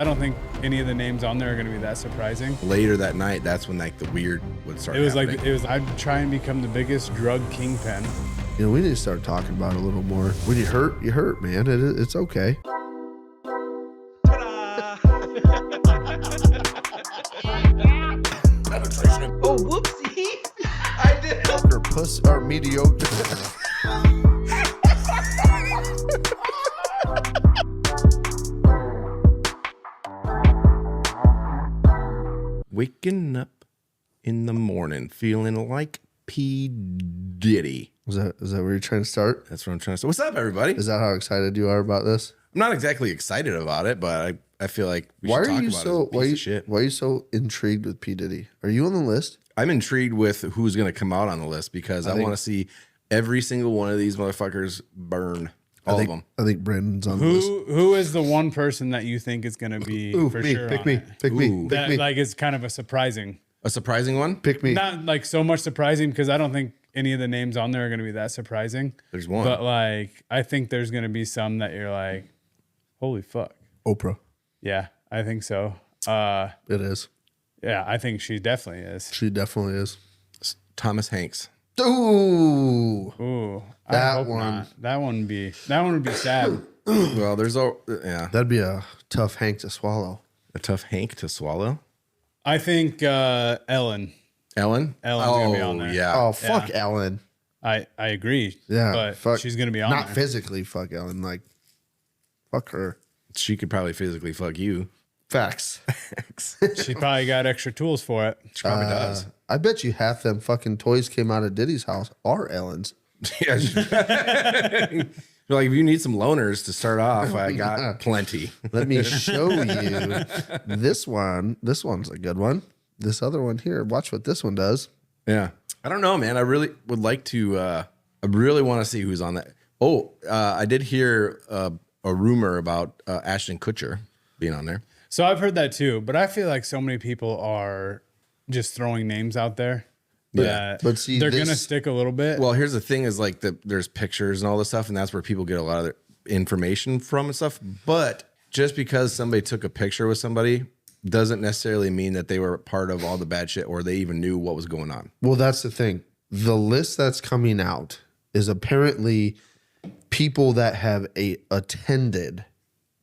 I don't think any of the names on there are going to be that surprising. Later that night, that's when like the weird would start happening. I'd try and become the biggest drug kingpin. You know, we need to start talking about it a little more. When you hurt, man. It's okay. Oh, whoopsie. I did. Or puss or mediocre. Waking up in the morning feeling like P-Diddy. Is that where you're trying to start? That's what I'm trying to say. What's up, everybody? Is that how excited you are about this? I'm not exactly excited about it, but I feel like we should talk about it as a piece of shit. Why are you so intrigued with P-Diddy? Are you on the list? I'm intrigued with who's going to come out on the list because I want to see every single one of these motherfuckers burn. All of them. I think Brandon's on the list. Who is the one person that you think is going to be for sure Pick on me. it? Pick me. That, Pick me. like, it's kind of a surprising. A surprising one? Pick me. Not like so much surprising because I don't think any of the names on there are going to be that surprising. There's one. But like, I think there's going to be some that you're like, holy fuck. Oprah. Yeah, I think so. It is. Yeah, I think she definitely is. She definitely is. Thomas Hanks. Ooh. Ooh, I That hope one. not. That one would be sad. Well, there's That'd be a tough Hank to swallow. a tough Hank to swallow. I think Ellen. Ellen? Ellen's gonna be on there. Yeah. Oh, fuck Ellen. I agree. Yeah. but she's gonna be on Not there. physically fuck Ellen. Like, fuck her. She could probably physically fuck you. Facts. She probably got extra tools for it. She probably does. I bet you half them fucking toys came out of Diddy's house are Ellen's. Yeah. You're like, if you need some loners to start off, I got plenty. Let me show you this one. This one's a good one. This other one here. Watch what this one does. Yeah. I don't know, man. I really would like to, I really want to see who's on that. Oh, I did hear a rumor about Ashton Kutcher being on there. So I've heard that too, but I feel like so many people are just throwing names out there. Yeah. But see, they're gonna stick a little bit. Well, here's the thing is like there's pictures and all this stuff, and that's where people get a lot of their information from and stuff. But just because somebody took a picture with somebody doesn't necessarily mean that they were part of all the bad shit or they even knew what was going on. Well, that's the thing. The list that's coming out is apparently people that have attended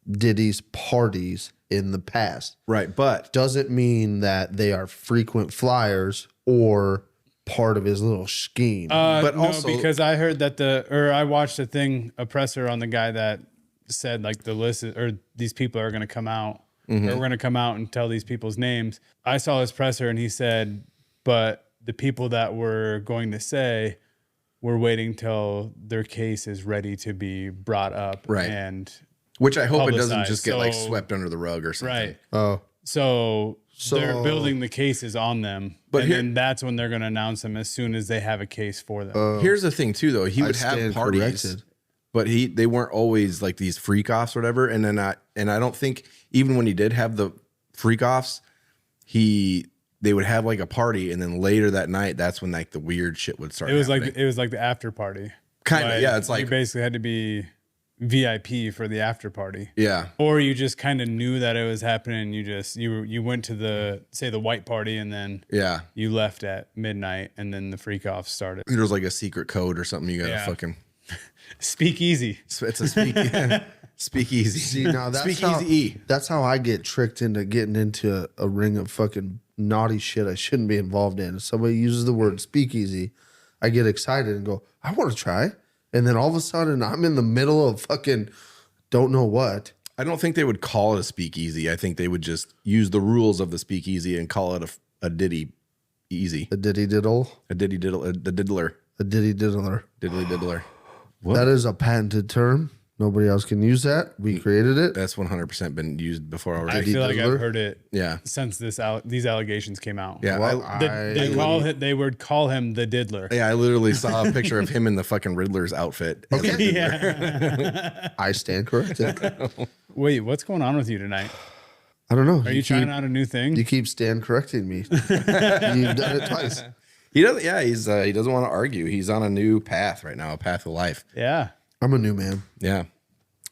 Diddy's parties in the past. Right. But Doesn't mean that they are frequent flyers or part of his little scheme. but no, also because I heard that I watched a presser on the guy that said like the list or these people are going to come out or we're going to come out and tell these people's names. I saw his presser and he said, but the people that we're going to say, we're waiting till their case is ready to be brought up. Right. And which I hope it doesn't publicized. just get like So- swept under the rug or something. right. Oh, So So- they're building the cases on them, But and here- then that's when they're going to announce them as soon as they have a case for them. Here's the thing too, though. He would have stand parties, corrected. but they weren't always like these freak offs or whatever. And then I don't think even when he did have the freak offs, they would have like a party, and then later that night, that's when like the weird shit would start. It was happening. like the after party. Kind of, yeah. It's like you basically had to be VIP for the after party, yeah, or you just kind of knew that it was happening. You went to the white party, and then yeah. you left at midnight, and then the freak off started. There was like a secret code or something. You gotta Yeah. fucking. Speak easy. It's a speakeasy. see, now Speakeasy. that's how I get tricked into getting into a ring of fucking naughty shit I shouldn't be involved in. If somebody uses the word speakeasy, I get excited and go, I want to try. And then all of a sudden, I'm in the middle of fucking don't know what. I don't think they would call it a speakeasy. I think they would just use the rules of the speakeasy and call it a diddy easy. A diddy diddle. A diddy diddle, the diddler. A diddy diddler. Diddly diddler. That is a patented term. Nobody else can use that. We created it. That's 100% been used before I already. feel like Diddler? I've heard it Yeah. since these allegations came out. Yeah. Well, They would call him the diddler. I literally saw a picture of him in the fucking Riddler's outfit. Okay. Yeah. I stand corrected. Wait, what's going on with you tonight? I don't know. Are you trying out a new thing? You keep stand correcting me. You've done it twice. He doesn't. Yeah, he doesn't want to argue. He's on a new path right now, a path of life. Yeah. I'm a new man. Yeah.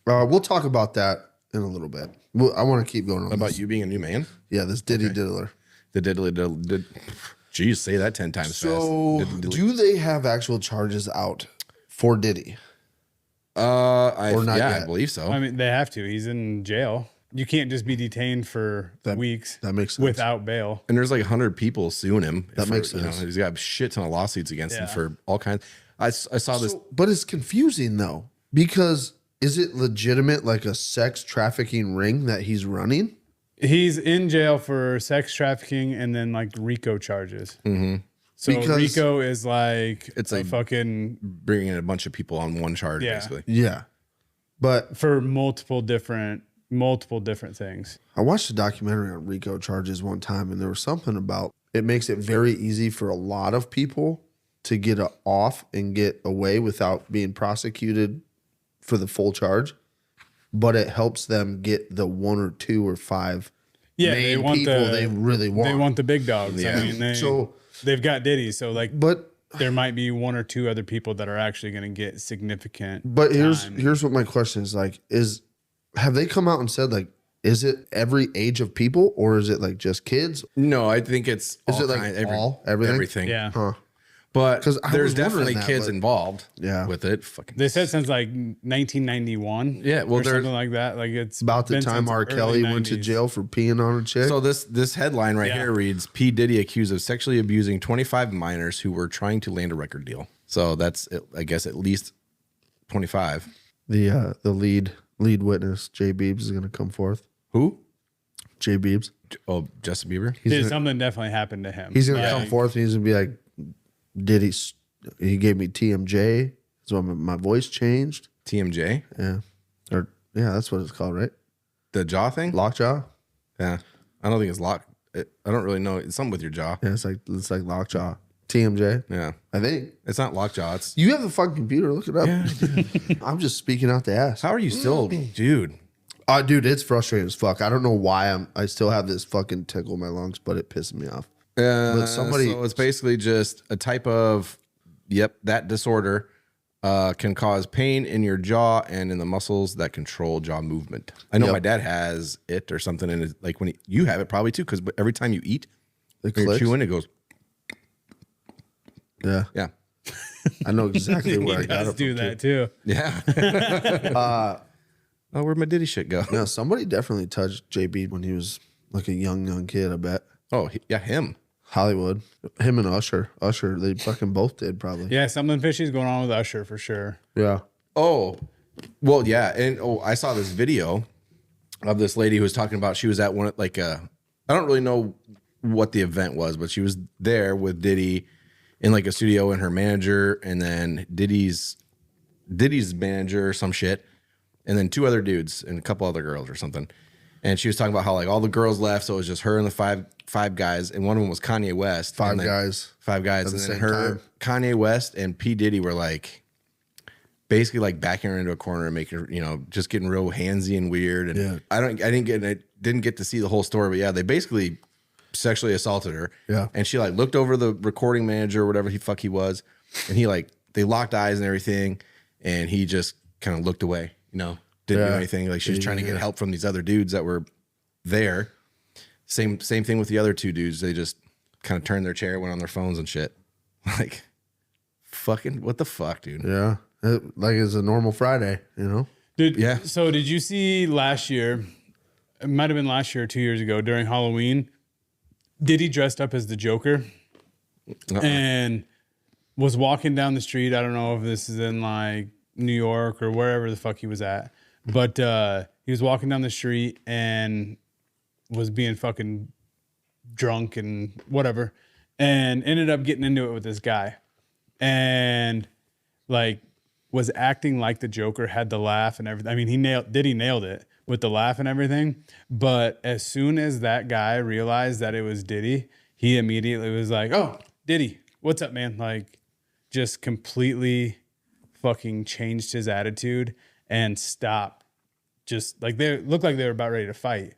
We'll talk about that in a little bit. Well, I want to keep going on About this. you being a new man? Yeah, this Diddy diddler. The diddly did. Geez, say that 10 times So, fast. do they have actual charges out for Diddy? I not yeah, yet? I believe so. I mean, they have to. He's in jail. You can't just be detained for weeks. That makes sense. Without bail. And there's like 100 people suing him. That makes sense. He's got a shit ton of lawsuits against him Yeah. for all kinds. I saw this. But it's confusing though, because is it legitimate like a sex trafficking ring that he's running? He's in jail for sex trafficking and then like RICO charges. Mm-hmm. So Because- RICO is like It's a like- fucking Bringing in a bunch of people on one charge, Yeah. basically. Yeah. But for multiple different things. I watched a documentary on RICO charges one time, and there was something about it makes it very easy for a lot of people to get off and get away without being prosecuted for the full charge, but it helps them get the 1 or 2 or 5 Yeah, they main want people the they really want. They want the big dogs. Yeah. I mean, So- they've got Diddy, so like but there might be 1 or 2 other people that are actually going to get significant. But time. here's what my question is like: have they come out and said like, is it every age of people or is it like just kids? No, I think it's Is it like everything? everything? Yeah. Huh? But 'Cause I there's was wondering definitely that, kids but- involved. Yeah. with it. Fucking. They said since like 1991. Yeah, well, or there's- something like that. Like it's About the been time since R. early Kelly went to 90s. jail for peeing on a chick. So this headline right Yeah. here reads: P. Diddy accused of sexually abusing 25 minors who were trying to land a record deal. So that's I guess at least 25. the lead witness, Jay Beebs, is going to come forth. Who? Jay Beebs. Oh, Justin Bieber. Dude, something definitely happened to him. He's going to Like, come forth and he's going to be like, he gave me TMJ, so my voice changed. TMJ. Yeah. Or yeah, that's what it's called, right? The jaw thing. Lockjaw. Yeah, I don't think it's lock. I don't really know. It's something with your jaw. Yeah, it's like lockjaw. TMJ. Yeah, I think. it's not lockjaw. It's You have a fucking computer. Look it up. I'm just speaking out the ass. how are you still, dude? Dude, it's frustrating as fuck. I don't know why I still have this fucking tickle in my lungs, but it pisses me off. But somebody- So it's basically just a type of, that disorder can cause pain in your jaw and in the muscles that control jaw movement. I know Yep. my dad has it or something, and it's like when you have it probably too, because every time you eat, It when you're clicks. chewing, it goes, Yeah, yeah, I know exactly where I he got does it do from, that too. too. yeah. Oh, where'd my Diddy shit go? Yeah, somebody definitely touched JB when he was like a young kid. I bet Oh, yeah, him. Hollywood, him and Usher, they fucking both did probably. Yeah, something fishy's going on with Usher for sure. Yeah. Oh, well, yeah, and I saw this video of this lady who was talking about she was at one like I don't really know what the event was, but she was there with Diddy in like a studio and her manager, and then Diddy's manager or some shit, and then 2 other dudes and a couple other girls or something. And she was talking about how like all the girls left, so it was just her and the five guys, and one of them was Kanye West. Five and then- guys. Five guys, at and the then same her, time. Kanye West, and P. Diddy were like basically like backing her into a corner and making her, just getting real handsy and weird. And Yeah. I didn't get to see the whole story, but yeah, they basically sexually assaulted her. Yeah. And she like looked over the recording manager or whatever he was, and he like they locked eyes and everything, and he just kind of looked away, didn't do Yeah. anything. Like she was trying to get Yeah. help from these other dudes that were there. Same thing with the other 2 dudes. They just kind of turned their chair, went on their phones and shit. Like, fucking, what the fuck, dude? Yeah. Like it's a normal Friday, Dude, Yeah. So did you see last year? It might have been last year or 2 years ago during Halloween. Diddy dressed up as the Joker and was walking down the street. I don't know if this is in like New York or wherever the fuck he was at, but he was walking down the street and was being fucking drunk and whatever, and ended up getting into it with this guy, and like was acting like the Joker, had the laugh and everything. I mean, Diddy nailed it with the laugh and everything. But as soon as that guy realized that it was Diddy, he immediately was like, "Oh, Diddy, what's up, man?" Like, just completely fucking changed his attitude and stopped. Just like they looked like they were about ready to fight.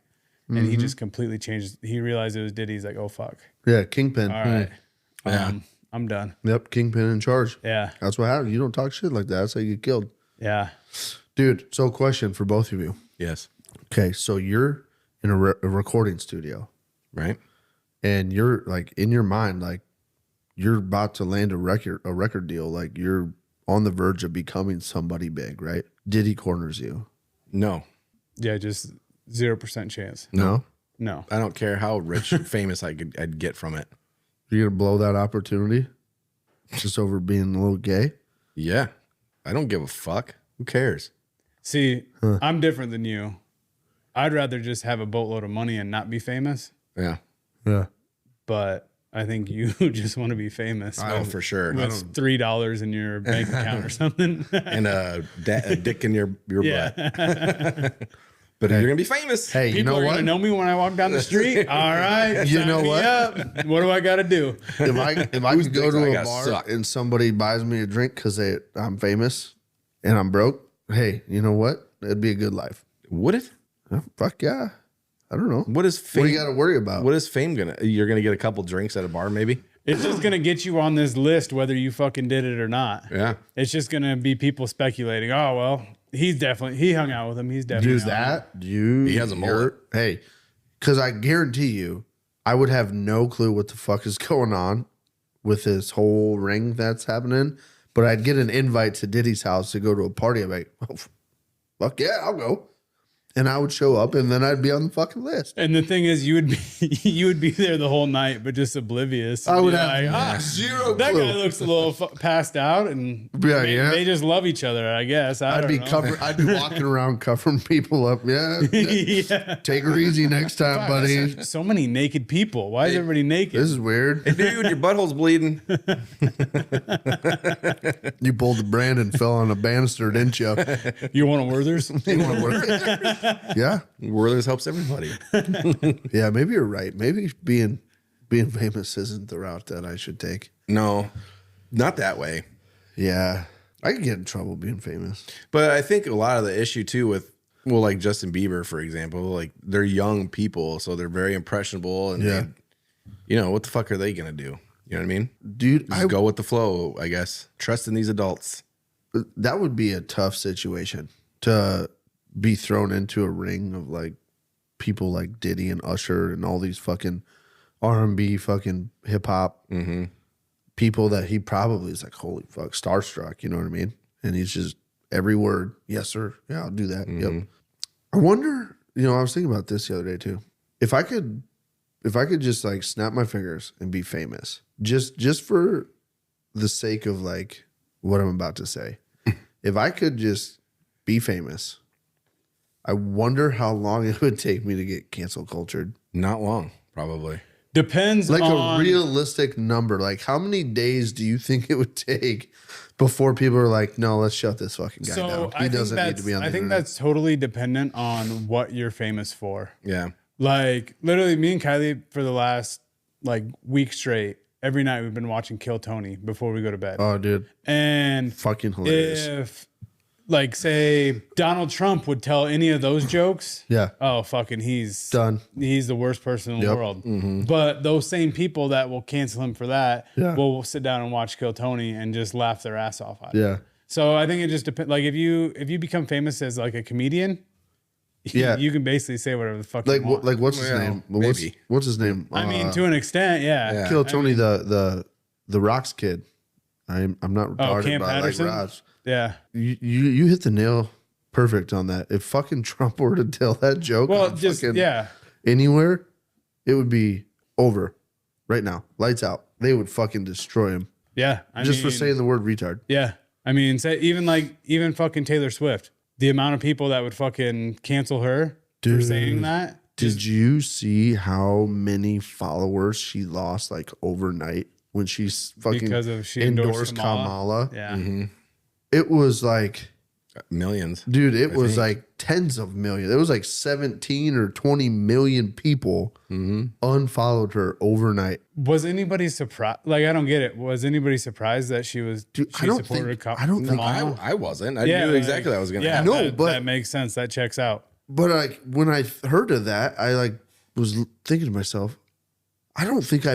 And he just completely changed. He realized it was Diddy. He's like, "Oh, fuck. Yeah. Kingpin. All right. Yeah. I'm done." Yep. Kingpin in charge. Yeah. That's what happens. You don't talk shit like that. That's how you get killed. Yeah. Dude, so question for both of you. Yes. Okay, so you're in a recording studio, Right. and you're like in your mind, like you're about to land a record deal, like you're on the verge of becoming somebody big, right? Diddy corners you. No. Yeah, just 0% chance. No, No. I don't care how rich or famous I'd get from it. you're gonna blow that opportunity just over being a little gay. Yeah. I don't give a fuck. Who cares? See, I'm different than you. I'd rather just have a boatload of money and not be famous. Yeah. Yeah, But I think you just want to be famous. Oh, for sure. With $3 in your bank account or something. And a dick in your butt. Yeah. But if you're gonna be famous, hey, you People know are what? gonna know me when I walk down the street. All right. You sign know me what? up. What do I got to do? If I could go dicks to I a gotta bar suck? and somebody buys me a drink because I'm famous and I'm broke, hey, you know what? It'd be a good life. would it? Oh, fuck yeah. I don't know. What is fame? What do you got to worry about? What is fame gonna? You're gonna get a couple drinks at a bar, maybe. It's just gonna get you on this list whether you fucking did it or not. Yeah. It's just gonna be people speculating. Oh well, he hung out with him. He's definitely Dude, on it." he has a mullet. Hey, because I guarantee you, I would have no clue what the fuck is going on with this whole ring that's happening. But I'd get an invite to Diddy's house to go to a party. I'm like, oh, fuck yeah, I'll go. And I would show up, and then I'd be on the fucking list. And the thing is, you would be there the whole night, but just oblivious. I would Be have like, zero that clue. guy looks a little passed out, and Yeah, they, yeah. they just love each other, I guess. I'd be walking around covering people up. Yeah, yeah. take her easy next time, buddy. So many naked people. Why is everybody naked? This is weird. Hey, dude, your butthole's bleeding. You pulled the brand and fell on a banister, didn't you? You want a Werther's? You wanna work? Yeah, Werther's helps everybody. yeah. Maybe you're right. Maybe being famous isn't the route that I should take. No, not that way. Yeah, I could get in trouble being famous. But I think a lot of the issue too with, well, like Justin Bieber, for example, like they're young people, so they're very impressionable, and Yeah. what the fuck are they gonna do? You know what I mean? Dude, Just go with the flow, I guess. Trust in these adults. that would be a tough situation to be thrown into a ring of like people like Diddy and Usher and all these fucking R&B fucking hip hop people that he probably is like, holy fuck, starstruck, you know what I mean? And he's just every word, yes sir, yeah, I'll do that. Yep. I wonder, I was thinking about this the other day too. If I could just like snap my fingers and be famous, just for the sake of like what I'm about to say, if I could just be famous, I wonder how long it would take me to get cancel cultured. Not long, probably. Depends Like on a realistic number. Like how many days do you think it would take before people are like, no, let's shut this fucking guy down. He doesn't need to be on the I think internet. that's totally dependent on what you're famous for. Yeah. Like literally me and Kylie for the last like week straight, every night we've been watching Kill Tony before we go to bed. Oh, dude. And Fucking hilarious. if like say Donald Trump would tell any of those jokes, Yeah. oh fucking he's Done. He's the worst person in the Yep. world. But those same people that will cancel him for that Yeah. will sit down and watch Kill Tony and just laugh their ass off at it. Yeah. So I think it just depends. Like if you become famous as like a comedian, Yeah. you can basically say whatever the fuck Like you want. what's his Well, name? maybe. What's his name? I mean, to an extent, yeah. Yeah. Kill Tony, the Rocks kid. I'm not retarded, Cam but I like Patterson? Rocks. Yeah. You hit the nail perfect on that. If fucking Trump were to tell that joke, Well, on just fucking yeah. anywhere, it would be over right now. Lights out. They would fucking destroy him Yeah. I just for mean, saying the word retard. Yeah. I mean, say even fucking Taylor Swift. The amount of people that would fucking cancel her for Dude. saying that. Did you see how many followers she lost like overnight when she's fucking Because of she endorsed Kamala. Kamala? Yeah. It was like, Millions. dude, it was think. like tens of millions. It was like 17 or 20 million people unfollowed her overnight. Was anybody surprised? Like, I don't get it. Was anybody surprised that she was? Dude, she I don't supported think- I don't think- Kamala? I wasn't. I Yeah, knew like, exactly that was going to Yeah, happen. No, but- that makes sense. That checks out. But like when I heard of that, I like was thinking to myself, I don't think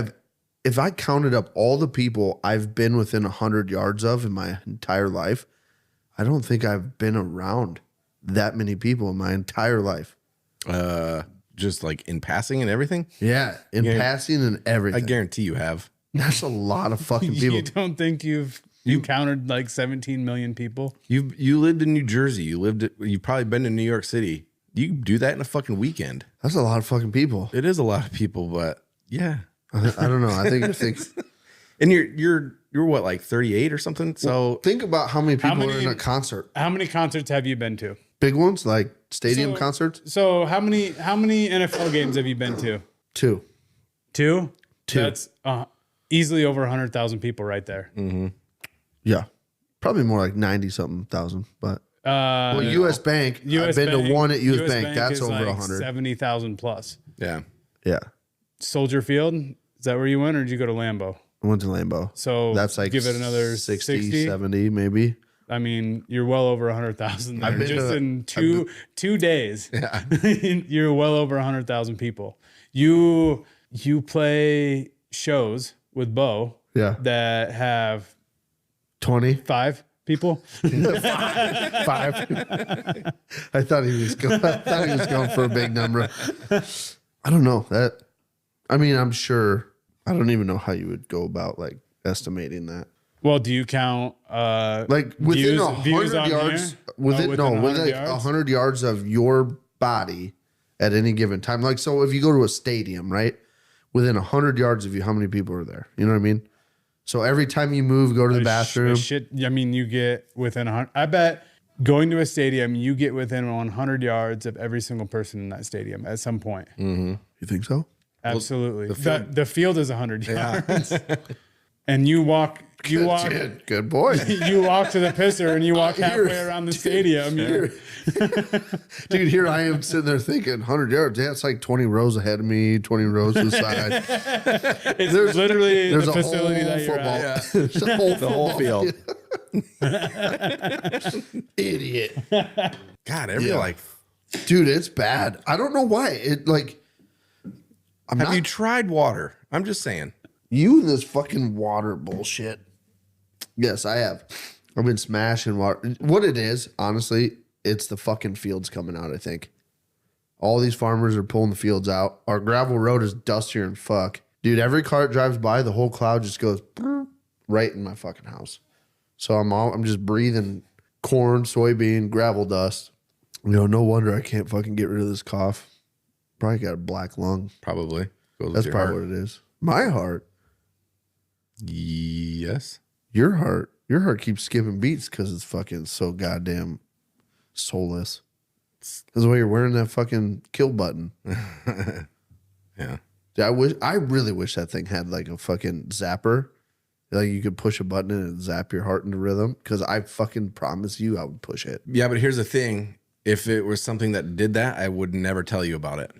if I counted up all the people I've been within 100 yards of in my entire life, I don't think I've been around that many people in my entire life. Just like in passing and everything. Yeah, in passing and everything. I guarantee you have. That's a lot of fucking people. You don't think you've encountered like 17 million people? You lived in New Jersey. You've probably been to New York City. You do that in a fucking weekend. That's a lot of fucking people. It is a lot of people, but yeah. I don't know. I think And you're what, like 38 or something? So think about how many people many- are in a concert. How many concerts have you been to? Big ones like stadium concerts. So how many NFL games have you been to? 2. Two. That's easily over 100,000 people right there. Yeah, probably more like 90 something thousand. But Well, U.S. Bank. I've been to one at U.S. Bank. That's is over like 100. 70,000 plus. yeah. Yeah, Soldier Field, is that where you went, or did you go to Lambeau? I went to Lambeau. So That's like give it another 60. 70 maybe. I mean, you're well over 100,000 there. I've been Just to- in two days. Yeah. You're well over 100,000 people. You play shows with Bo Yeah, that have 20. 5 people. 5. I thought he was going for a big number. I don't know that. I mean, I'm sure. I don't even know how you would go about like estimating that. Well, do you count Like within views 100 on yards, here? within 100 like yards? 100 yards of your body at any given time. Like, so if you go to a stadium, right, within 100 yards of you, how many people are there? You know what I mean? So every time you move, go to the bathroom. Shit, I mean, you get within 100. I bet going to a stadium, you get within 100 yards of every single person in that stadium at some point. You think so? Absolutely. The field is 100 yards. And you walk. Good boy. You walk to the pisser and you walk halfway around the stadium. Dude, here I am sitting there thinking 100 yards. Yeah, it's like 20 rows ahead of me, 20 rows to the side. It's literally There's the a facility whole that you're football. at. There's a whole The whole field. Idiot. God, every Yeah. like. Dude, it's bad. I don't know why. It like Have you tried water? I'm just saying. you and this fucking water bullshit. Yes, I have. I've been smashing water. What it is, honestly, it's the fucking fields coming out, I think. All these farmers are pulling the fields out. Our gravel road is dustier and fuck. Dude, every car that drives by, the whole cloud just goes right in my fucking house. So I'm just breathing corn, soybean, gravel dust. You know, no wonder I can't fucking get rid of this cough. Probably got a black lung. Probably. Goes with That's your probably heart. what it is. My heart. Yes. Your heart. Your heart keeps skipping beats because it's fucking so goddamn soulless. That's why you're wearing that fucking kill button. Yeah. I really wish that thing had like a fucking zapper. Like you could push a button and zap your heart into rhythm. Because I fucking promise you I would push it. Yeah, but here's the thing. If it was something that did that, I would never tell you about it.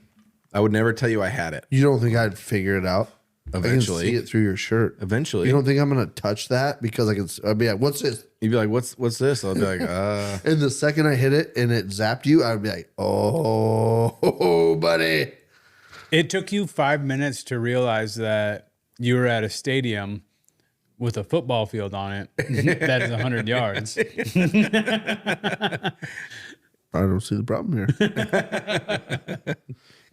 I would never tell you I had it. You don't think I'd figure it out? Eventually. I can see it through your shirt. Eventually. You don't think I'm gonna touch that because I'd be like, what's this? You'd be like, what's this? I'll be like, And the second I hit it and it zapped you, I'd be like, oh, buddy. It took you 5 minutes to realize that you were at a stadium with a football field on it that is 100 yards. I don't see the problem here.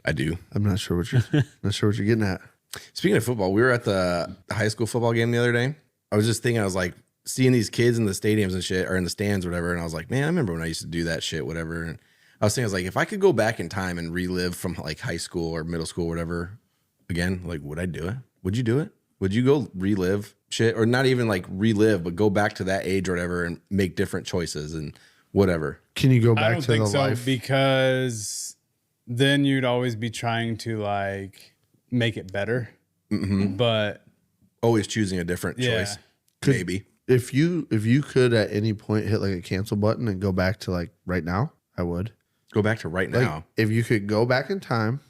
I do. I'm not sure what you're getting at. Speaking of football, we were at the high school football game the other day. I was just thinking, I was like, seeing these kids in the stadiums and shit, or in the stands or whatever. And I was like, man, I remember when I used to do that shit, whatever. And I was thinking, I was like, if I could go back in time and relive from like high school or middle school or whatever again, like, would I do it? Would you do it? Would you go relive shit, or not even like relive, but go back to that age or whatever and make different choices and whatever? Can you go I back don't to think the so life? because then you'd always be trying to like make it better. But Always choosing a different Yeah. choice. Maybe. If you could at any point hit like a cancel button and go back to like right now, I would. Go back to right Like now. if you could go back in time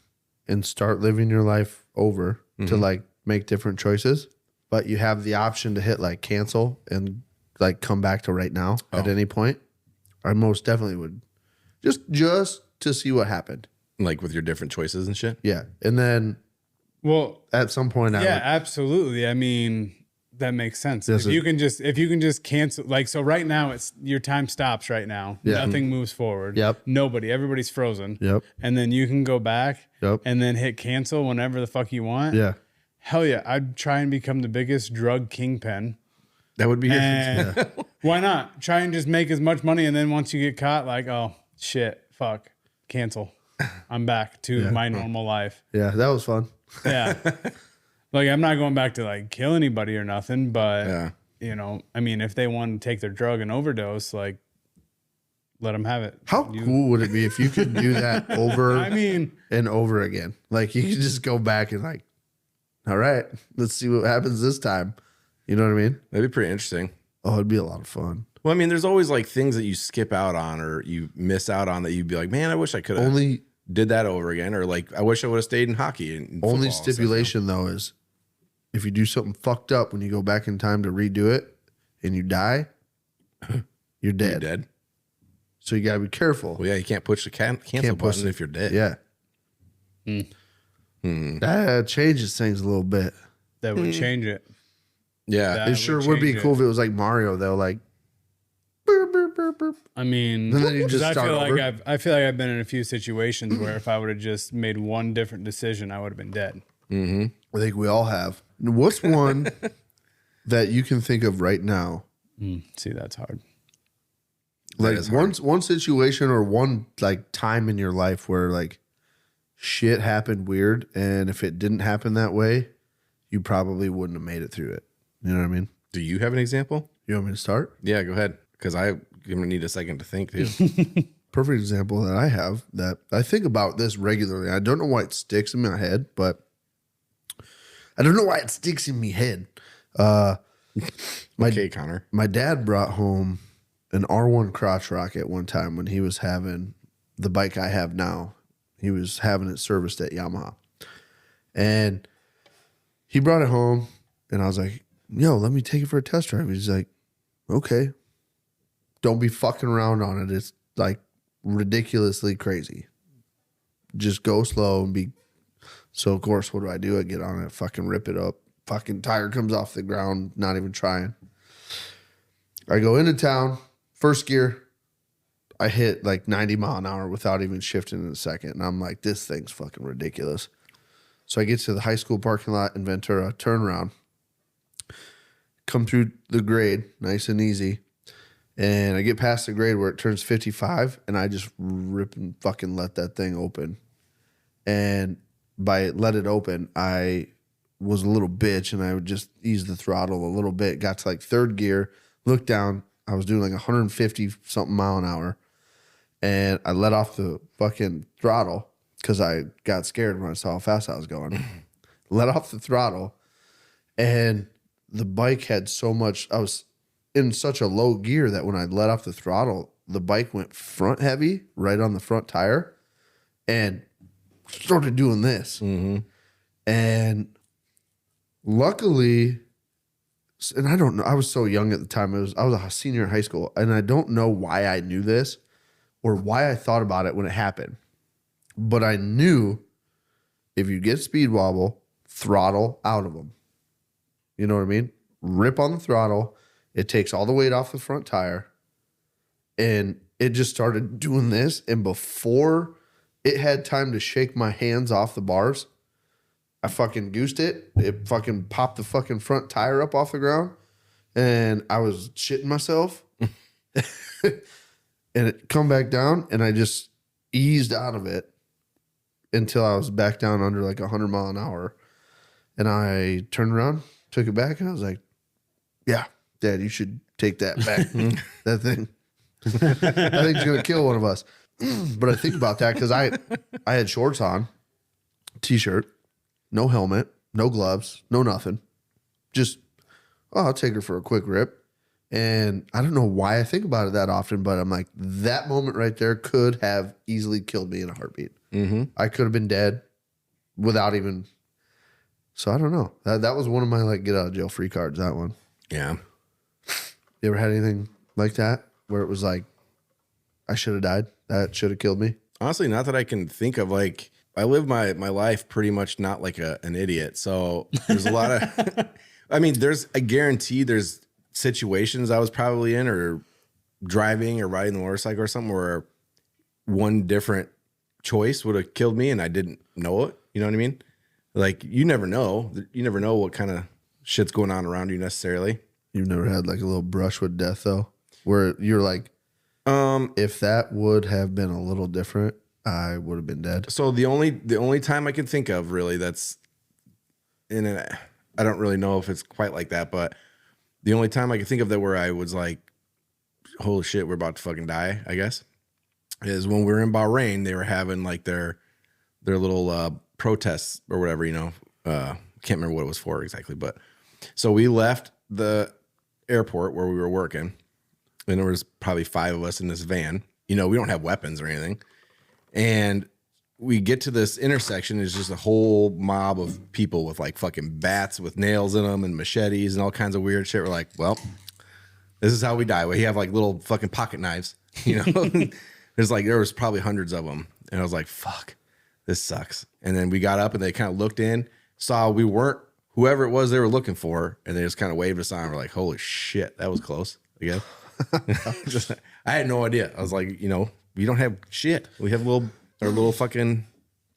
and start living your life over to like make different choices, but you have the option to hit like cancel and like come back to right now at any point, I most definitely would just to see what happened. Like with your different choices and shit. Yeah. And then well, at some point I yeah, would, absolutely. I mean, That makes sense. Yes, If you can just cancel, like, so right now it's your time stops right now. Yeah. Nothing moves forward. Yep. Everybody's frozen. Yep. And then you can go back Yep. and then hit cancel whenever the fuck you want. Yeah. Hell yeah. I'd try and become the biggest drug kingpin. That would be And why not? Try and just make as much money. And then once you get caught, like, oh shit, fuck, cancel. I'm back to my normal life. Yeah. That was fun. Yeah. Like, I'm not going back to like kill anybody or nothing, but Yeah. you know, I mean, if they want to take their drug and overdose, like, let them have it. How cool would it be if you could do that over I mean, and over again? Like you could just go back and like, all right, let's see what happens this time. You know what I mean? That'd be pretty interesting. Oh, it'd be a lot of fun. Well, I mean, there's always like things that you skip out on or you miss out on that you'd be like, man, I wish I could have Only did that over again. Or like, I wish I would have stayed in hockey. And only football and stuff. stipulation though is if you do something fucked up when you go back in time to redo it and you die, you're You're dead. dead. So you gotta be careful. Well, yeah, you can't push the cancel push button it. if you're dead. Yeah. That changes things a little bit. that would change it. Yeah. That It sure would be change it. cool if it was like Mario though, like burp, burp, burp, burp. I mean, And then you 'cause just I start feel over. like I feel like I've been in a few situations where if I would have just made one different decision, I would have been dead. I think we all have. What's one that you can think of right now? See, that's hard. Like is hard. one situation or one like time in your life where like shit happened weird, and if it didn't happen that way, you probably wouldn't have made it through it. You know what I mean? Do you have an example? You want me to start? Yeah, go ahead. Because I'm going to need a second to think too. Perfect example that I have that I think about this regularly. I don't know why it sticks in my head, but I don't know why it sticks in me head. Okay, Connor. My dad brought home an R1 crotch rocket one time when he was having the bike I have now. He was having it serviced at Yamaha. And he brought it home and I was like, yo, let me take it for a test drive. He's like, okay. Don't be fucking around on it. It's like ridiculously crazy. Just go slow and be. So of course, what do? I get on it, fucking rip it up. Fucking tire comes off the ground, not even trying. I go into town, first gear, I hit like 90 mile an hour without even shifting in a second. And I'm like, this thing's fucking ridiculous. So I get to the high school parking lot in Ventura, turn around, come through the grade, nice and easy. And I get past the grade where it turns 55 and I just rip and fucking let that thing open. And by let it open, I was a little bitch and I would just ease the throttle a little bit. Got to like third gear, looked down. I was doing like 150 something mile an hour. And I let off the fucking throttle because I got scared when I saw how fast I was going. Let off the throttle. And the bike had so much, I was in such a low gear that when I let off the throttle, the bike went front heavy right on the front tire and started doing this. And luckily, and I don't know, I was so young at the time. I was a senior in high school, and I don't know why I knew this or why I thought about it when it happened. But I knew if you get speed wobble, throttle out of them. You know what I mean? Rip on the throttle. It takes all the weight off the front tire. And it just started doing this. And before it had time to shake my hands off the bars, I fucking goosed it. It fucking popped the fucking front tire up off the ground. And I was shitting myself. And it come back down. And I just eased out of it until I was back down under like 100 mile an hour. And I turned around, took it back, and I was like, yeah, Dad, you should take that back. That thing. I think it's going to kill one of us. But I think about that because I had shorts on, t-shirt, no helmet, no gloves, no nothing. Just, I'll take her for a quick rip. And I don't know why I think about it that often, but I'm like, that moment right there could have easily killed me in a heartbeat. I could have been dead without even. So I don't know. That was one of my like get out of jail free cards, that one. Yeah. You ever had anything like that where it was like, I should have died? That should have killed me? Honestly, not that I can think of. Like, I live my life pretty much not like an idiot. So there's a lot of, I mean, I guarantee there's situations I was probably in or driving or riding the motorcycle or something where one different choice would have killed me and I didn't know it. You know what I mean? Like you never know. You never know what kind of shit's going on around you necessarily. You've never had like a little brush with death though, where you're like, if that would have been a little different, I would have been dead. So the only time I can think of really that's in it, I don't really know if it's quite like that, but the only time I can think of that where I was like, holy shit, we're about to fucking die, I guess, is when we were in Bahrain. They were having like their little protests or whatever, you know. Can't remember what it was for exactly, but so we left the airport where we were working, and there was probably 5 of us in this van. You know, we don't have weapons or anything. And we get to this intersection. There's just a whole mob of people with like fucking bats with nails in them and machetes and all kinds of weird shit. We're like, well, this is how we die. We have like little fucking pocket knives, you know. There was probably hundreds of them. And I was like, fuck, this sucks. And then we got up and they kind of looked in, saw we weren't whoever it was they were looking for. And they just kind of waved us on. We're like, holy shit, that was close. I guess. I had no idea. I was like, you know, we don't have shit. We have our little fucking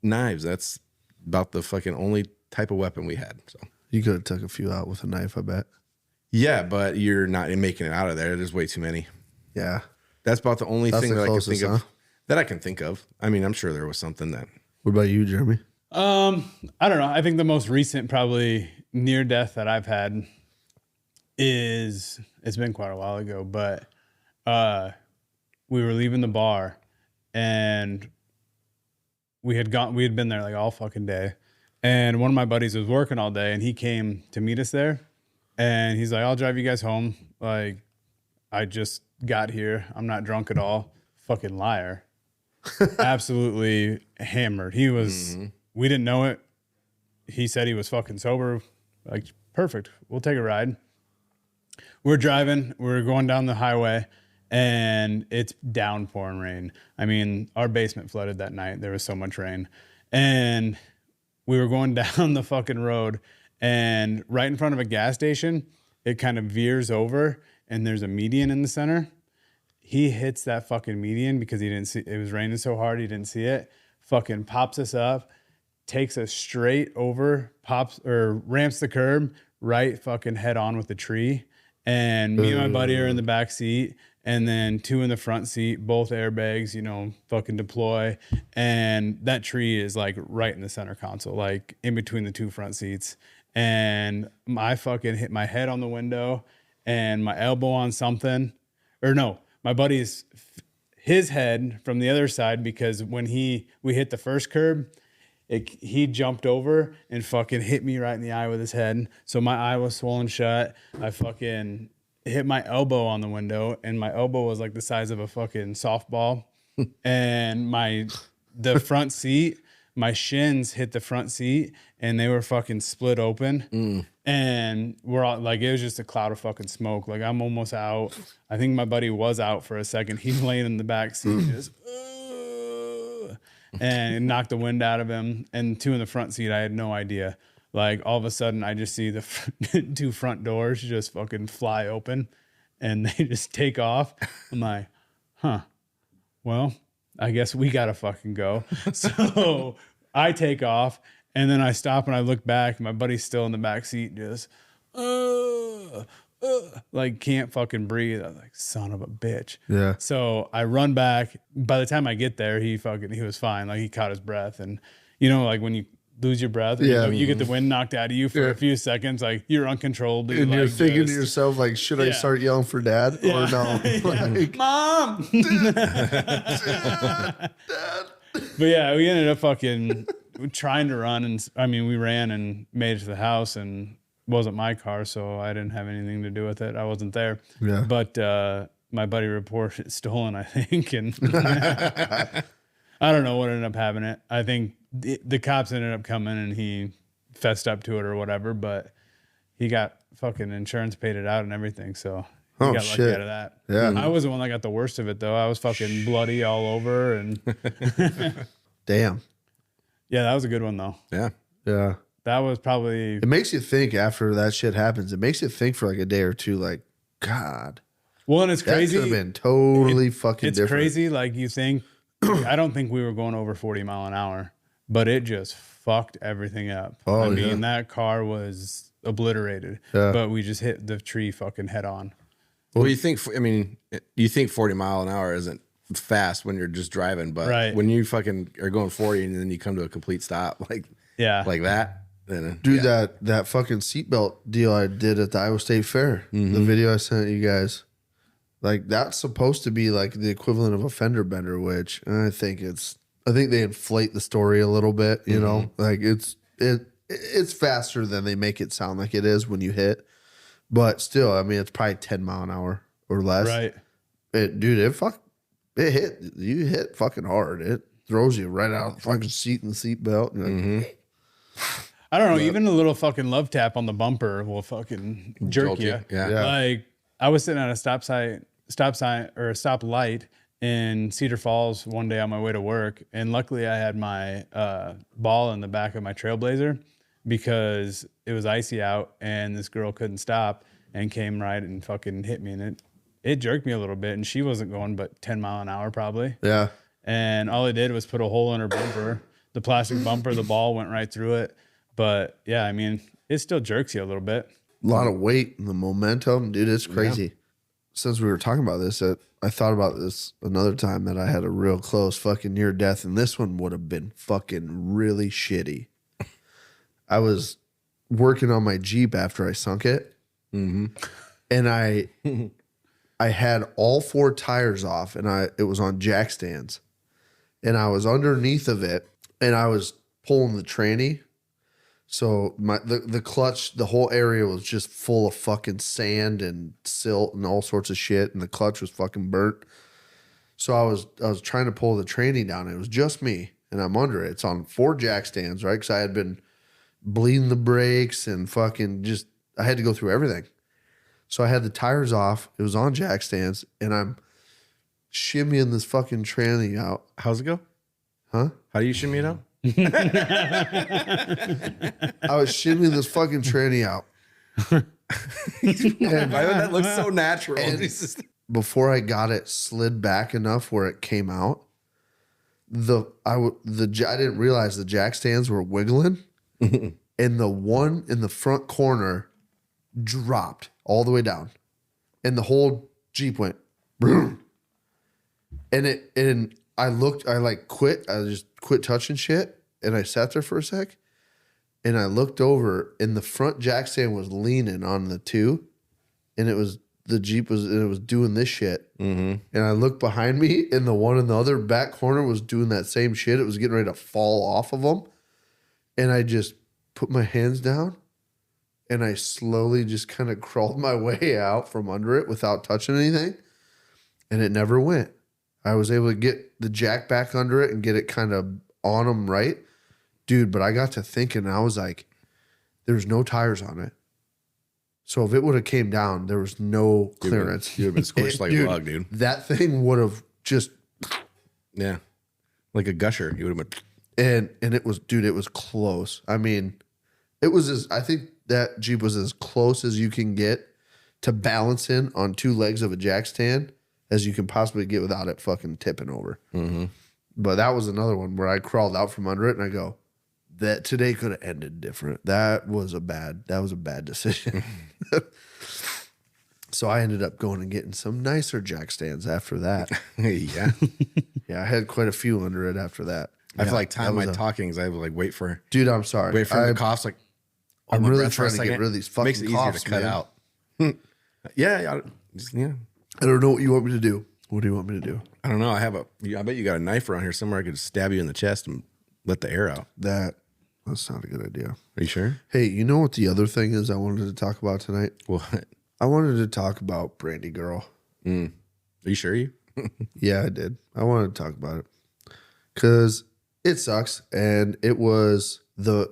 knives. That's about the fucking only type of weapon we had. So You could have took a few out with a knife, I bet. yeah, but you're not making it out of there. There's way too many. Yeah. That's about the only thing the that closest, I can think of. I mean, I'm sure there was something that. What about you, Jeremy? I don't know. I think the most recent probably near death that I've had it's been quite a while ago, but we were leaving the bar and we had been there like all fucking day. And one of my buddies was working all day and he came to meet us there. And he's like, I'll drive you guys home. Like, I just got here. I'm not drunk at all. Fucking liar. Absolutely hammered. He was, we didn't know it. He said he was fucking sober. Like, perfect. We'll take a ride. We're driving. We're going down the highway and it's downpouring rain. I mean, our basement flooded that night. There was so much rain. And we were going down the fucking road and right in front of a gas station, it kind of veers over and there's a median in the center. He hits that fucking median because he didn't see it. Was raining so hard he didn't see it. Fucking pops us up, takes us straight over, ramps the curb, right fucking head on with the tree. And me and my buddy are in the back seat, and then 2 in the front seat, both airbags, you know, fucking deploy. And that tree is like right in the center console, like in between the 2 front seats. And I fucking hit my head on the window and my elbow on something. Or no, my buddy's his head from the other side, because when we hit the first curb, he jumped over and fucking hit me right in the eye with his head. So my eye was swollen shut. I fucking hit my elbow on the window, and my elbow was like the size of a fucking softball. And the front seat, my shins hit the front seat, and they were fucking split open. And we're all like, it was just a cloud of fucking smoke. Like, I'm almost out. I think my buddy was out for a second. He's laying in the back seat, just and it knocked the wind out of him. And 2 in the front seat, I had no idea. Like, all of a sudden, I just see the 2 front doors just fucking fly open, and they just take off. I'm like, huh, well, I guess we gotta fucking go. So I take off, and then I stop and I look back. My buddy's still in the back seat, just like can't fucking breathe. I was like, son of a bitch. Yeah. So I run back. By the time I get there, he was fine. Like, he caught his breath, and you know, like when you lose your breath, yeah, you get the wind knocked out of you for a few seconds, like you're uncontrollably, and like, you're thinking to yourself, like, should I start yelling for dad or no? Like, Mom. Dad. But yeah, we ended up fucking trying to run, and I mean, we ran and made it to the house, and it wasn't my car, so I didn't have anything to do with it. I wasn't there. Yeah. But my buddy reported it stolen, I think, and I don't know what ended up happening. I think the cops ended up coming, and he fessed up to it or whatever, but he got fucking insurance paid it out and everything, so he got lucky out of that. Yeah. I was the one that got the worst of it, though. I was fucking bloody all over, and Damn. Yeah, that was a good one though. Yeah. Yeah. That was probably. It makes you think after that shit happens. It makes you think for like a day or two, like, God. Well, and it's That crazy. could have been totally fucking It's different. crazy. Like you think, I don't think we were going over 40 mile an hour, but it just fucked everything up. Oh, I mean, yeah. that car was obliterated, Yeah. but we just hit the tree fucking head on. Well, you think 40 mile an hour isn't fast when you're just driving, but Right. when you fucking are going 40 and then you come to a complete stop Yeah. like that, then Dude, that fucking seatbelt deal I did at the Iowa State Fair, the video I sent you guys, like that's supposed to be like the equivalent of a fender bender, which I think they inflate the story a little bit, you know, like it's faster than they make it sound like it is when you hit, but still, I mean, it's probably 10 mile an hour or less. Right. It hit, you hit fucking hard. It throws you right out of the fucking seat and the seatbelt. Like, I don't know. Even a little fucking love tap on the bumper will fucking jerk Jolt you. you. Yeah. Like I was sitting at a stop sign or a stop light in Cedar Falls one day on my way to work, and luckily I had my ball in the back of my Trailblazer because it was icy out, and this girl couldn't stop and came right and fucking hit me, and it jerked me a little bit, and she wasn't going but 10 mile an hour probably. yeah. And all it did was put a hole in her bumper, the plastic bumper, the ball went right through it. But yeah, I mean, it still jerks you a little bit. A lot of weight and the momentum, dude. It's crazy. Yeah. Since we were talking about this, I thought about this another time that I had a real close fucking near death, and this one would have been fucking really shitty. I was working on my Jeep after I sunk it, and I had all 4 tires off, and it was on jack stands, and I was underneath of it, and I was pulling the tranny. So the clutch, the whole area was just full of fucking sand and silt and all sorts of shit, and the clutch was fucking burnt. So I was trying to pull the tranny down. It was just me, and I'm under it. It's on 4 jack stands, right? Because I had been bleeding the brakes and fucking I had to go through everything. So I had the tires off. It was on jack stands, and I'm shimmying this fucking tranny out. how's it go? Huh? How do you shimmy it out? I was shimmying this fucking tranny out. That looks so natural. Before I got it slid back enough where it came out, I didn't realize the jack stands were wiggling, and the one in the front corner dropped all the way down, and the whole Jeep went boom. And I just quit touching shit, and I sat there for a sec, and I looked over, and the front jack stand was leaning on the 2, and the Jeep was doing this shit. And I looked behind me, and the one in the other back corner was doing that same shit. It was getting ready to fall off of them, and I just put my hands down, and I slowly just kind of crawled my way out from under it without touching anything, and it never went. I was able to get the jack back under it and get it kind of on them right. Dude, but I got to thinking, and I was like, there's no tires on it. So if it would have came down, there was no clearance. You would have been squished like a bug, dude. That thing would have just... Yeah. Like a gusher. You would have been... And it was, dude, it was close. I mean, I think that Jeep was as close as you can get to balancing on 2 legs of a jack stand as you can possibly get without it fucking tipping over. But that was another one where I crawled out from under it, and I go, that today could have ended different. That was a bad decision. So I ended up going and getting some nicer jack stands after that. Yeah. Yeah, I had quite a few under it after that. I feel like time my talkings. I would wait for I'm sorry. wait for the coughs. Like, I'm my really breath for a trying to get second. rid of these fucking Makes it easier coughs, to cut man. out. Yeah. I don't know what you want me to do. What do you want me to do? I don't know. I bet you got a knife around here somewhere. I could stab you in the chest and let the air out. That's not a good idea. Are you sure? Hey, you know what the other thing is I wanted to talk about tonight? What? I wanted to talk about Brandy Girl. Are you sure you? Yeah, I did. I wanted to talk about it because it sucks. And it was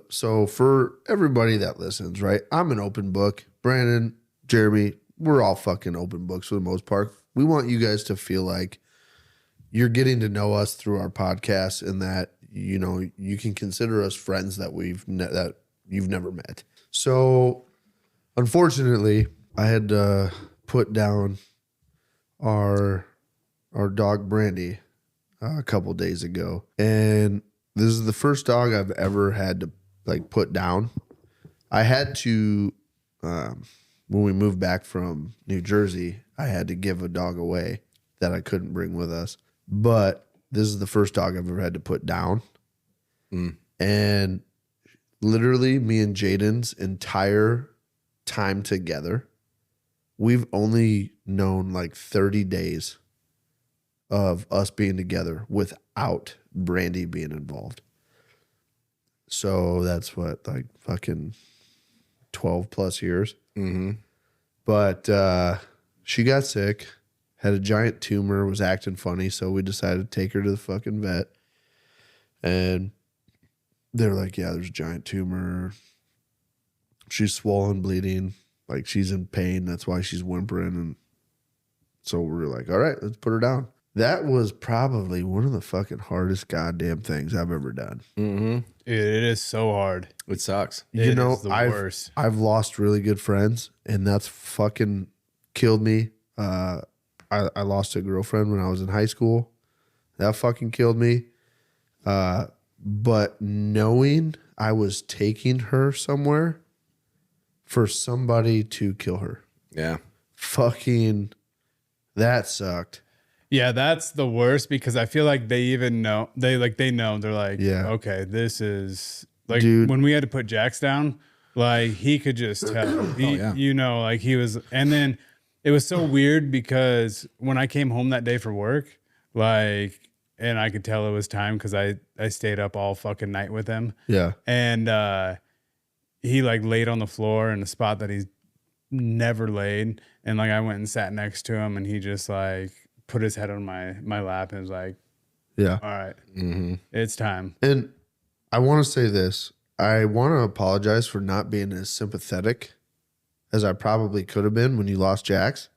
so for everybody that listens, right? I'm an open book. Brandon, Jeremy, we're all fucking open books for the most part. We want you guys to feel like you're getting to know us through our podcast and that you know, you can consider us friends that that you've never met. So unfortunately, I had to put down our dog Brandy a couple days ago, and this is the first dog I've ever had to like put down. I had to when we moved back from New Jersey, I had to give a dog away that I couldn't bring with us. But this is the first dog I've ever had to put down. And literally me and Jaden's entire time together, we've only known like 30 days of us being together without Brandy being involved. So that's what, like fucking 12 plus years. But she got sick, had a giant tumor, was acting funny. So we decided to take her to the fucking vet. And they're like, yeah, there's a giant tumor. She's swollen, bleeding. Like she's in pain. That's why she's whimpering. And so we were like, all right, let's put her down. That was probably one of the fucking hardest goddamn things I've ever done. Dude, it is so hard. It sucks. You know, is the worst. I've lost really good friends, and that's fucking killed me. I lost a girlfriend when I was in high school. That fucking killed me. But knowing I was taking her somewhere for somebody to kill her. Yeah. Fucking, that sucked. Yeah, that's the worst because I feel like they even know. They know. They're like, Yeah. okay, this is like Dude. when we had to put Jax down, like he could just tell. You know, like he was. And then it was so weird because when I came home that day for work, like, and I could tell it was time because I stayed up all fucking night with him. Yeah. And he like laid on the floor in a spot that he's never laid. And like I went and sat next to him and he just like put his head on my lap and was like, Yeah. all right, it's time. And I want to say this. I want to apologize for not being as sympathetic as I probably could have been when you lost Jax.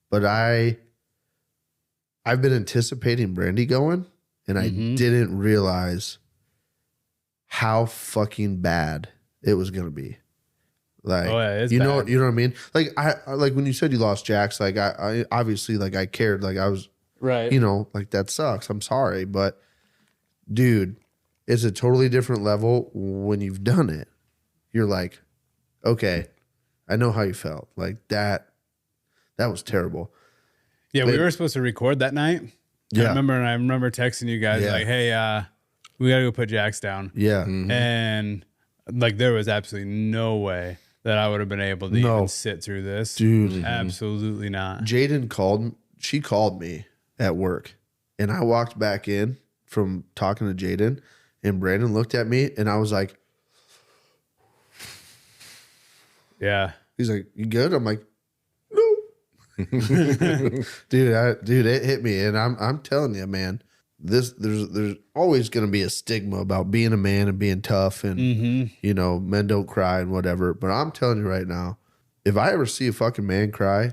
But I've been anticipating Brandy going, and I didn't realize how fucking bad it was going to be. Like, it's you know bad. what I mean? Like I like when you said you lost Jax, like I obviously like I cared, like I was Right. you know, like that sucks. I'm sorry, but dude, it's a totally different level when you've done it. You're like, okay, I know how you felt. Like that was terrible. Yeah, we were supposed to record that night. Yeah. I remember texting you guys like, hey, we gotta go put Jax down. Yeah. And like there was absolutely no way that I would have been able to even sit through this. Dude. Absolutely not. She called me at work, and I walked back in from talking to Jaden, and Brandon looked at me, and I was like, Yeah. he's like, you good? I'm like, no. Dude, it hit me, and I'm telling you, man, there's always going to be a stigma about being a man and being tough, and you know, men don't cry and whatever. But I'm telling you right now, if I ever see a fucking man cry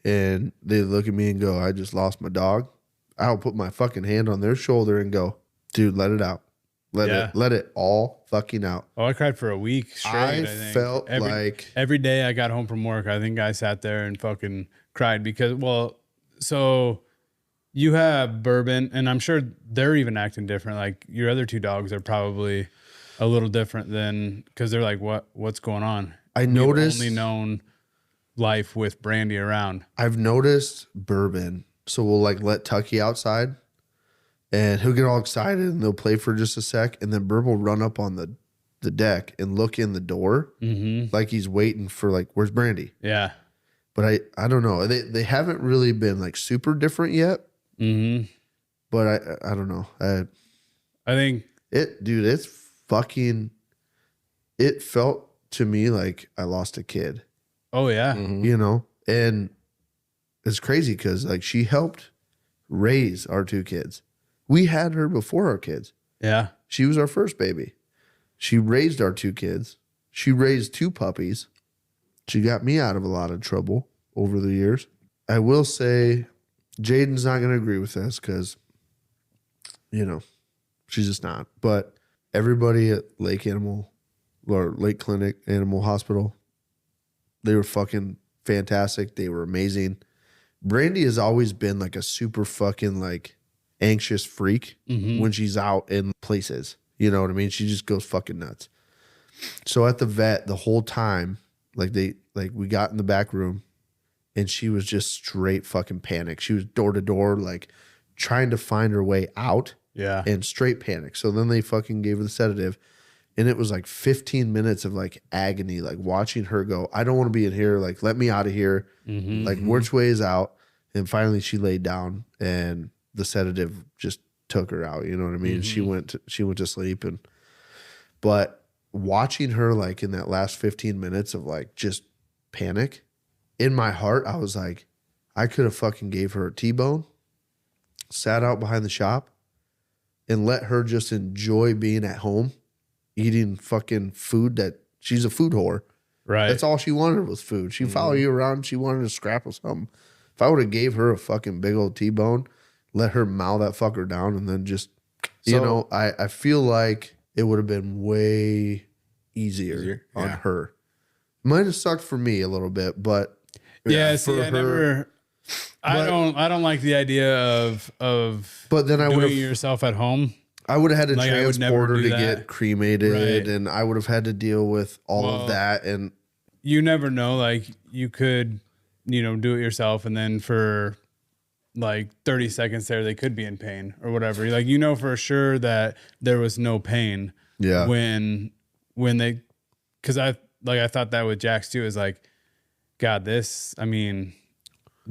and they look at me and go, I just lost my dog, I'll put my fucking hand on their shoulder and go, dude, let it out. Let it all fucking out. Oh, I cried for a week straight. I think. Felt like every day I got home from work, I think I sat there and fucking cried because, well, so you have Bourbon, and I'm sure they're even acting different. Like your other two dogs are probably a little different than, because they're like, what's going on? I noticed only known life with Brandy around. I've noticed Bourbon. So we'll like let Tucky outside, and he'll get all excited and they'll play for just a sec, and then Bourbon will run up on the deck and look in the door like he's waiting for like, where's Brandy? Yeah. But I don't know. They haven't really been like super different yet. But I don't know. I think dude, it's fucking, it felt to me like I lost a kid. Oh yeah. You know, and it's crazy because like she helped raise our two kids. We had her before our kids. Yeah. She was our first baby. She raised our two kids. She raised two puppies. She got me out of a lot of trouble over the years. I will say Jaden's not going to agree with this because, you know, She's just not. But everybody at Lake Clinic Animal Hospital, they were fucking fantastic. They were amazing. Brandy has always been like a super fucking like anxious freak when she's out in places. You know what I mean? She just goes fucking nuts. So at the vet the whole time, we got in the back room and she was just straight fucking panic. She was door to door, like trying to find her way out. Yeah. And straight panic. So then they fucking gave her the sedative. And it was like 15 minutes of like agony, like watching her go, I don't want to be in here. Like, let me out of here. Like, which way is out? And finally she laid down and the sedative just took her out. You know what I mean? She went to sleep. But watching her like in that last 15 minutes of like just panic, in my heart, I was like, I could have fucking gave her a T-bone, sat out behind the shop, and let her just enjoy being at home, eating fucking food that she's a food whore. Right. That's all she wanted was food. She followed you around. She wanted to scrap with something. If I would have gave her a fucking big old T-bone, let her mow that fucker down and then just, I feel like it would have been way easier on her. Might have sucked for me a little bit, but yeah, see, I don't like the idea of but then I would doing yourself at home. I would have had to Like, I would never transport her do to that. get cremated, and I would have had to deal with all of that. And you never know, like you could, do it yourself, and then for like 30 seconds there, they could be in pain or whatever. Like, for sure that there was no pain. Yeah. When they, because I thought that with Jax too, is like, God,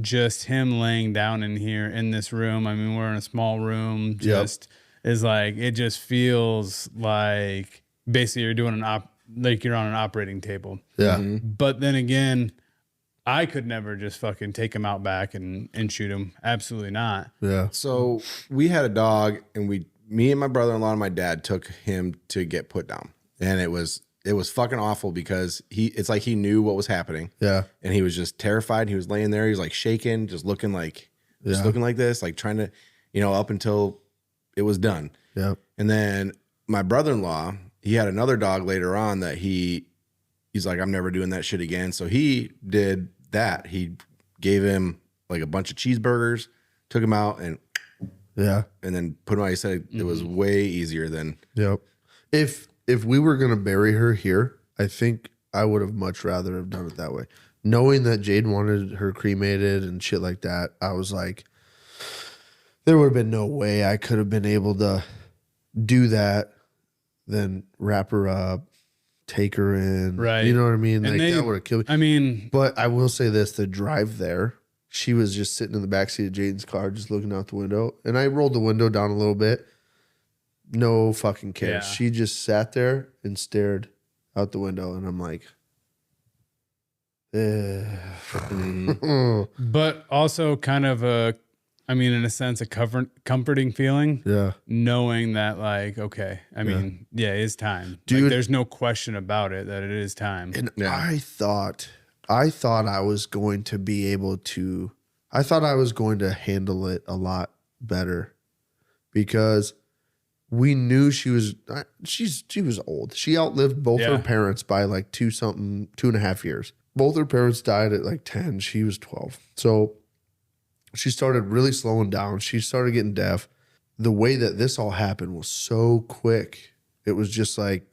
just him laying down in here in this room. I mean, we're in a small room. Is like, it just feels like basically you're doing you're on an operating table. Yeah. But then again, I could never just fucking take him out back and shoot him. Absolutely not. Yeah. So we had a dog, and me and my brother-in-law and my dad took him to get put down, and it was fucking awful because it's like he knew what was happening. Yeah. And he was just terrified. He was laying there. He was like shaking, just looking like this, like trying to, up until it was done. Yeah. And then my brother-in-law, he had another dog later on that he's like, I'm never doing that shit again. So he did that. He gave him like a bunch of cheeseburgers, took him out and then put him out. He said it was way easier than. Yep. If we were going to bury her here, I think I would have much rather have done it that way. Knowing that Jade wanted her cremated and shit like that, I was like, there would have been no way I could have been able to do that, then wrap her up, take her in. Right. You know what I mean? And Like, that would have killed me. I mean, But I will say this, the drive there, she was just sitting in the backseat of Jaden's car, just looking out the window. And I rolled the window down a little bit. No fucking care. Yeah. She just sat there and stared out the window. And I'm like, but also kind of in a sense, a comforting feeling. yeah. Knowing that, like, okay, it's time. Dude. Like, there's no question about it that it is time. And I thought I was going to be able to, I thought I was going to handle it a lot better because we knew she was old. She outlived both her parents by like 2.5 years. Both her parents died at like 10. She was 12. So she started really slowing down. She started getting deaf. The way that this all happened was so quick. It was just like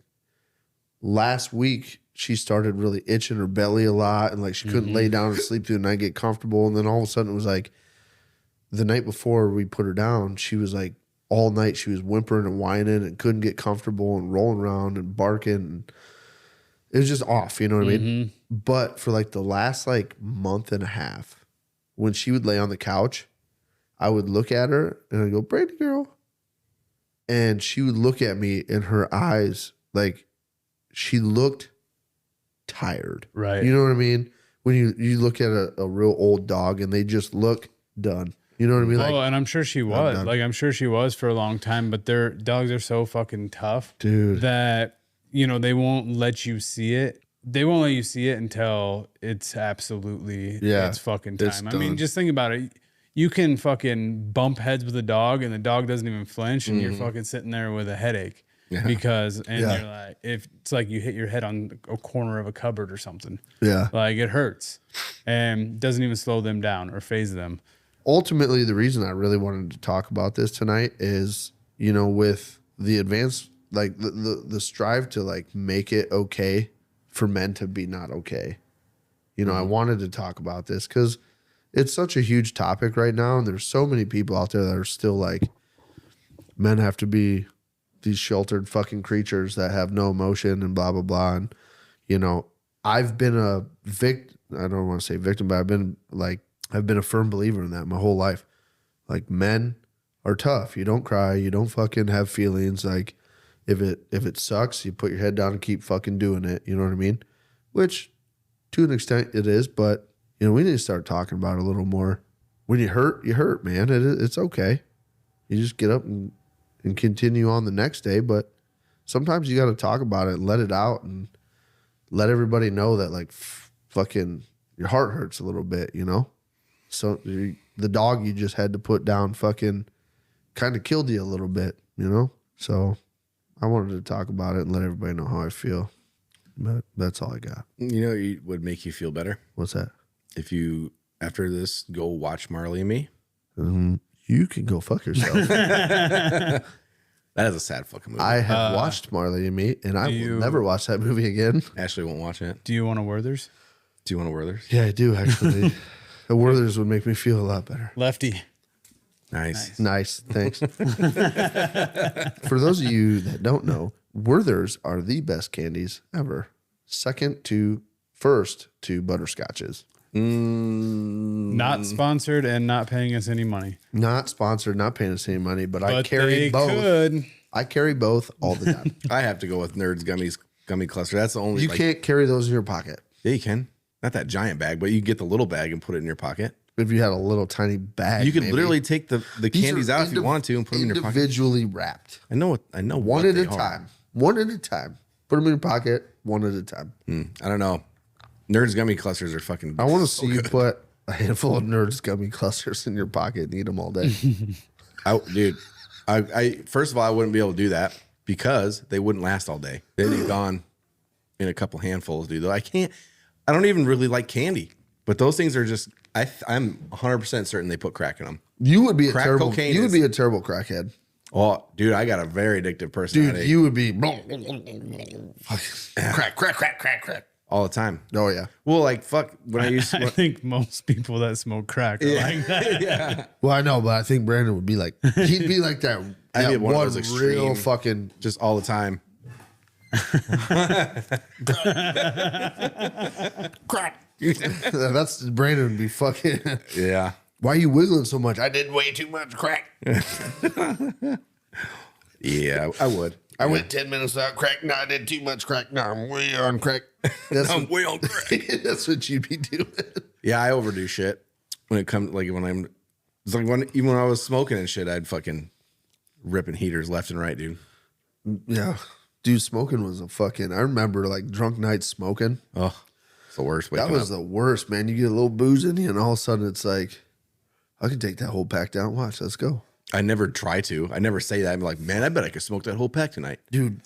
last week, she started really itching her belly a lot and like she couldn't lay down and sleep through the night, get comfortable. And then all of a sudden it was like the night before we put her down, she was like all night she was whimpering and whining and couldn't get comfortable and rolling around and barking. And it was just off, you know what I mean? But for like the last like month and a half, when she would lay on the couch, I would look at her and I'd go, Brady girl. And she would look at me and her eyes, like she looked tired. Right. You know what I mean? When you look at a real old dog and they just look done. You know what I mean? Like, and I'm sure she was. Like, I'm sure she was for a long time, but their dogs are so fucking tough, dude, that, they won't let you see it. They won't let you see it until it's absolutely, it's fucking time. It's I mean, done. just think about it. you can fucking bump heads with a dog and the dog doesn't even flinch, and you're fucking sitting there with a headache because you're like, if it's like you hit your head on a corner of a cupboard or something. Yeah. Like it hurts and doesn't even slow them down or phase them. Ultimately, the reason I really wanted to talk about this tonight is, you know, with the advance, like the strive to like make it okay for men to be not okay. You know, I wanted to talk about this because it's such a huge topic right now. And there's so many people out there that are still like, men have to be these sheltered fucking creatures that have no emotion and blah, blah, blah. And, you know, I've been a I don't want to say victim, but I've been a firm believer in that my whole life. Like, men are tough. You don't cry. You don't fucking have feelings. Like, if it sucks, you put your head down and keep fucking doing it. You know what I mean? Which, to an extent, it is. But, you know, we need to start talking about it a little more. When you hurt, man. It's okay. You just get up and continue on the next day. But sometimes you got to talk about it and let it out and let everybody know that, like, fucking your heart hurts a little bit, you know? So the dog you just had to put down fucking kind of killed you a little bit, you know? So I wanted to talk about it and let everybody know how I feel. But that's all I got. You know, it would make you feel better What's that? if you, after this, go watch Marley and Me. You can go fuck yourself. That is a sad fucking movie. I have watched Marley and Me, and I will never watch that movie again. Ashley won't watch it. Do you want a Werther's? Do you want a Werther's? Yeah, I do, actually. The Werther's would make me feel a lot better. Lefty. Nice. Nice. Thanks. For those of you that don't know, Werther's are the best candies ever. First to butterscotches. Not sponsored and not paying us any money. Not sponsored, not paying us any money, but I But carry they both. could. I carry both all the time. I have to go with Nerds Gummy Cluster. That's the only. You can't carry those in your pocket. Yeah, you can. Not that giant bag, but you get the little bag and put it in your pocket. If you had a little tiny bag, You could maybe. literally take the These candies are out if you want to and put them in your pocket. individually wrapped. I know. One what at they a are. time. One at a time. Put them in your pocket, one at a time. I don't know. Nerds Gummy Clusters are fucking. I want to see you put a handful of Nerds gummy clusters in your pocket and eat them all day. Dude, I first of all, I wouldn't be able to do that because they wouldn't last all day. They'd be gone in a couple handfuls, dude. Though I don't even really like candy, but those things are just. I'm 100% certain they put crack in them. You would be a Crack terrible. cocaine You would is- be a terrible crackhead, Oh, dude, I got a very addictive dude. personality. You would be crack. All the time. Oh yeah. Well, like fuck. When I used I think most people that smoke crack are like that. Well, I know, but I think Brandon would be like. He'd be like that. I'd be that one of one those extreme- real fucking. just all the time. That's Brandon would be fucking. Yeah. Why are you wiggling so much? I did way too much crack. Yeah, I would. I went 10 minutes without crack. No, I did too much crack. No, I'm way on crack. That's I'm what, way on crack. that's what you'd be doing. Yeah, I overdo shit when it comes like it's like even when I was smoking and shit, I'd fucking ripping heaters left and right, dude. Yeah. Dude, smoking was a fucking. I remember like drunk nights smoking. Oh, it's the worst. That was the worst, man. You get a little booze in you, and all of a sudden it's like, I can take that whole pack down. Watch, let's go. I never try to. I never say that. I'm like, man, I bet I could smoke that whole pack tonight. Dude,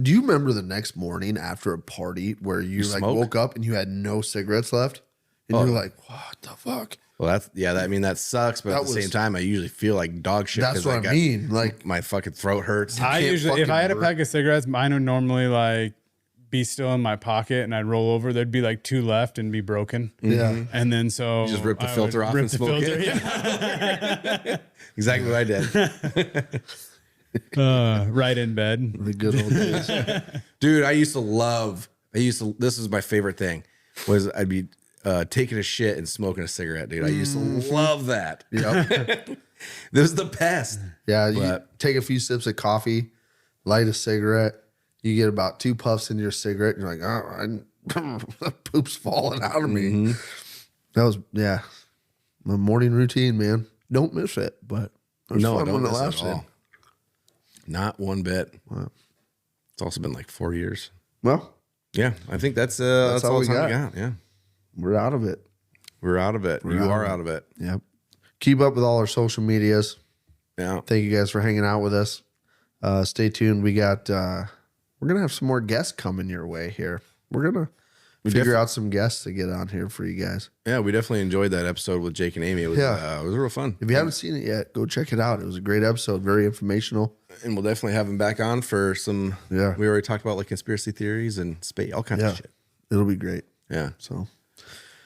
do you remember the next morning after a party where you like smoke? woke up and you had no cigarettes left? And you're like, what the fuck? Well, that sucks. But at the same time, I usually feel like dog shit. That's 'cause what I mean. Like, my fucking throat hurts. I can't usually, if fucking I had a work. pack of cigarettes, mine would normally like be still in my pocket, and I'd roll over. There'd be like 2 left and be broken. yeah. And then so just rip the I filter would off rip and the smoke filter, it. yeah. Exactly what I did. Right in bed. The good old days. Dude, this is my favorite thing was I'd be taking a shit and smoking a cigarette, dude. I used to love that. Yep. This is the best. Yeah, you But- take a few sips of coffee, light a cigarette. You get about 2 puffs in your cigarette, and you're like, oh, the poop's falling out of me. That was, yeah, my morning routine, man. Don't miss it, but it was No, I fun don't when it miss it at lasted. all. Not one bit. Wow. It's also been like 4 years. Well, Yeah, I think that's all all the we time we got. got. Yeah, we're out of it. we're out of it. You are out of it. Yep. Keep up with all our social medias. Yeah. Thank you guys for hanging out with us. Stay tuned. We're gonna have some more guests coming your way here. We're gonna figure out some guests to get on here for you guys. Yeah, we definitely enjoyed that episode with Jake and Amy. It was real fun. If you haven't seen it yet, go check it out. It was a great episode, very informational. And we'll definitely have him back on for some. Yeah. We already talked about like conspiracy theories and space, all kinds of shit. It'll be great. Yeah. So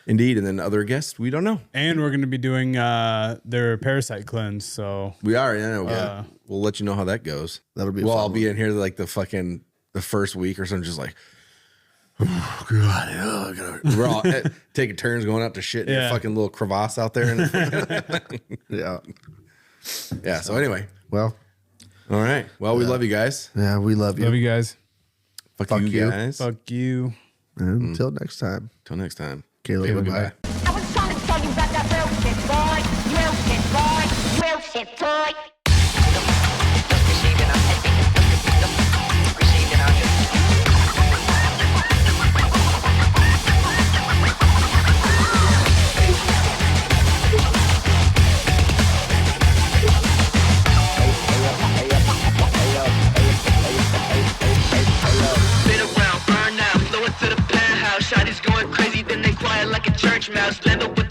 Indeed. And then other guests, we don't know. And we're going to be doing their parasite cleanse. So We are. Yeah. We'll let you know how that goes. That'll be Well, fun I'll be in here like the first week or something, just like, oh God, we're all taking turns going out to shit in a fucking little crevasse out there. yeah. Yeah. So anyway, Well, all right. Well, we love you guys. yeah, we love you. love you guys. Fuck you guys. Fuck you. And until next time. Till next time. Caleb, Caleb, goodbye. goodbye. I was trying to tell you about that real shit, boy. Real shit, boy. Been around, burn out, blow it to the penthouse. Shot is going crazy, then they quiet like a church mouse. Land up with